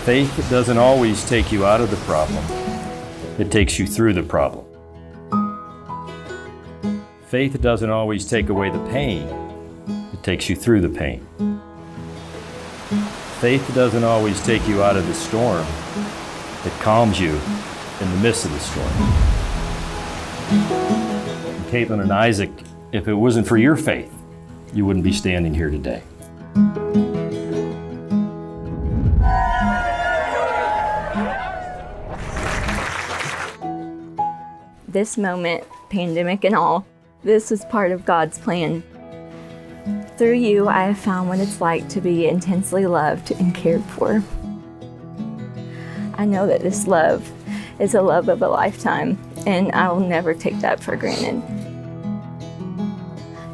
Faith doesn't always take you out of the problem. It takes you through the problem. Faith doesn't always take away the pain. It takes you through the pain. Faith doesn't always take you out of the storm. It calms you in the midst of the storm. Caitlin and Isaac, if it wasn't for your faith, you wouldn't be standing here today. This moment, pandemic and all, this was part of God's plan. Through you, I have found what it's like to be intensely loved and cared for. I know that this love is a love of a lifetime, and I will never take that for granted.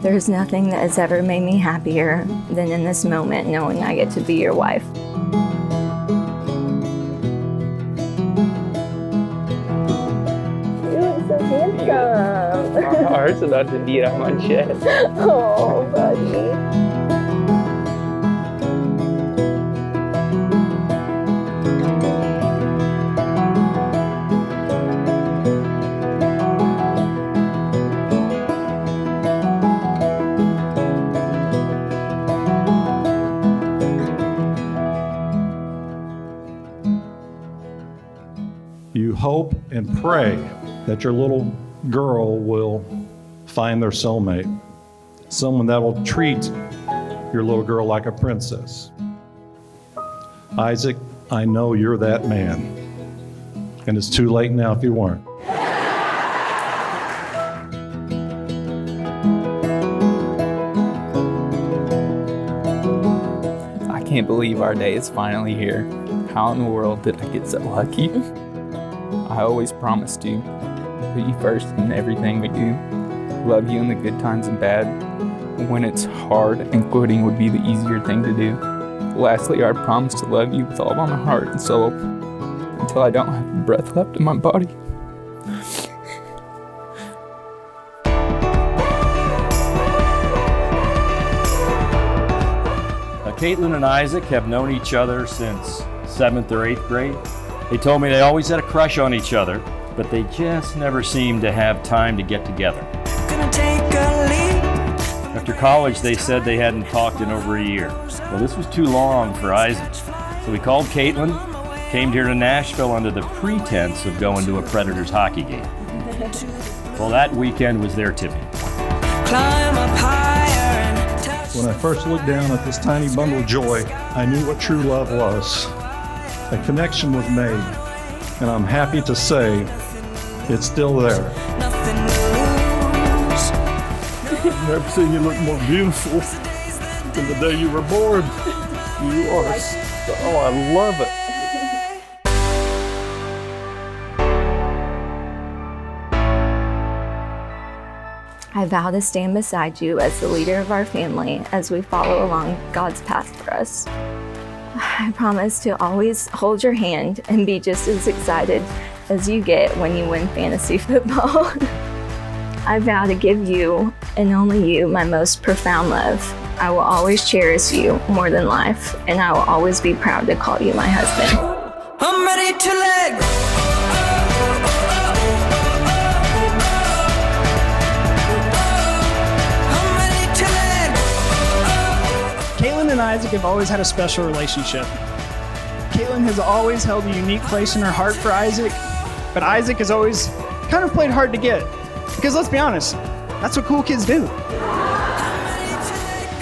There's nothing that has ever made me happier than in this moment knowing I get to be your wife. You look so handsome. My heart's about to beat on my chest. Oh, buddy. You hope and pray that your little girl will find their soulmate, someone that will treat your little girl like a princess. Isaac, I know you're that man, and it's too late now if you weren't. I can't believe our day is finally here. How in the world did I get so lucky? I always promised to put you first in everything we do, love you in the good times and bad, when it's hard and quitting would be the easier thing to do. Lastly, I promise to love you with all of my heart and soul until I don't have breath left in my body. Caitlin and Isaac have known each other since 7th or 8th grade. They told me they always had a crush on each other, but they just never seemed to have time to get together. After college, they said they hadn't talked in over a year. Well, this was too long for Isaac. So we called Caitlin, came here to Nashville under the pretense of going to a Predators hockey game. Well, that weekend was their tipping. When I first looked down at this tiny bundle of joy, I knew what true love was. A connection was made, and I'm happy to say it's still there. I've never seen you look more beautiful than the day you were born. You are, oh, I love it. I vow to stand beside you as the leader of our family as we follow along God's path for us. I promise to always hold your hand and be just as excited as you get when you win fantasy football. I vow to give you, and only you, my most profound love. I will always cherish you more than life, and I will always be proud to call you my husband. I'm ready to let go. Caitlin and Isaac have always had a special relationship. Caitlin has always held a unique place in her heart for Isaac, but Isaac has always kind of played hard to get. Because let's be honest, that's what cool kids do.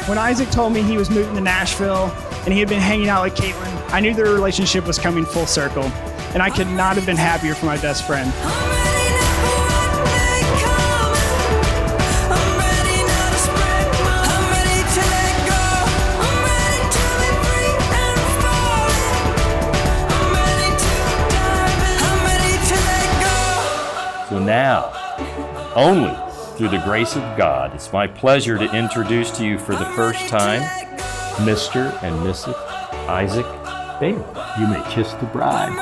When Isaac told me he was moving to Nashville and he had been hanging out with Caitlin, I knew their relationship was coming full circle, and I could not have been happier for my best friend. So now, only through the grace of God, it's my pleasure to introduce to you for the first time, Mr. and Mrs. Isaac Bailey. You may kiss the bride.